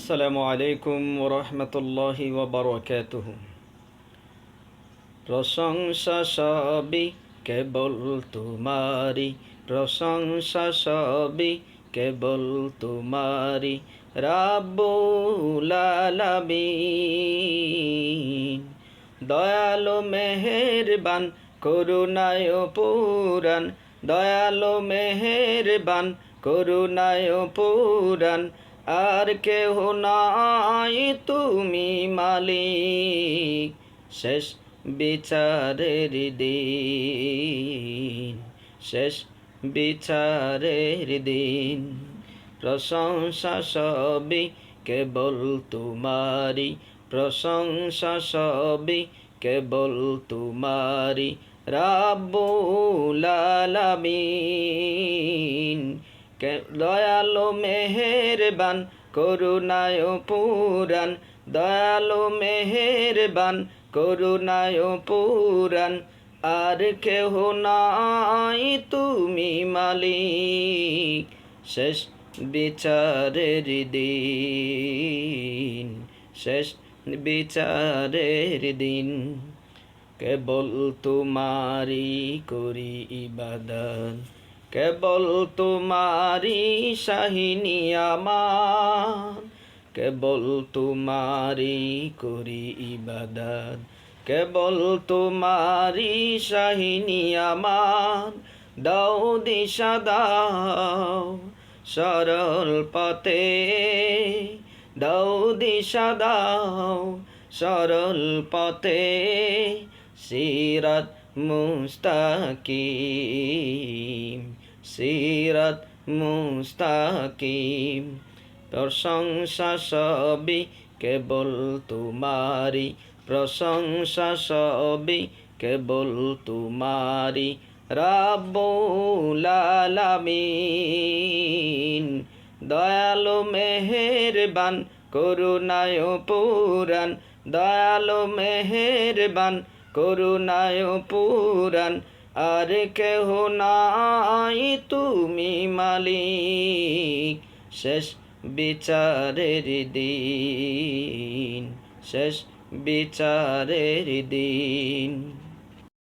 আসসালামু আলাইকুম ওরহমতুল্লাহি ওয়াবারাকাতুহু। প্রশংসা সবই কেবল তোমারি, প্রশংসা সবই কেবল তোমারি, রাব্বুল আলামিন। দয়ালু মেহেরবান করুণায় পুরান, দয়ালু মেহেরবান করুণায় পুরান, আর কেহ নাই তুমি মালিক, শেষ বিচারের দিন, শেষ বিচারের দিন। প্রশংসা সবই কেবল তোমারি, প্রশংসা সবই কেবল তোমারি, রাব্বুল আলামিন। দয়ালু মেহেরবান করুণায় পুরান, দয়ালু মেহেরবান করুণায় পুরান, আর কেহ নাই তুমি মালিক, শেষ বিচারের দিন, শেষ বিচারের দিন। কেবল তোমারি করি ইবাদত, কেবল তোমারি শাহী নিয়ামত, কেবল তোমারি করি ইবাদত, কেবল তোমারি শাহী নিয়ামত। দাও দিশা দাও সরল পথে, দাও দিশা দাও সরল পথে, সিরাত মুস্তাকিম, সিরাত মুস্তাকিম। প্রশংসা সবই কেবল তোমারি, প্রশংসা সবই কেবল তোমারি, রাব্বুল আলামিন। দয়ালু মেহেরবান করুণায় পুরান, দয়ালু মেহেরবান করুণায় পুরান, আর কেহ নাই তুমি মালিক, শেষ বিচারের দিন, শেষ বিচারের দিন।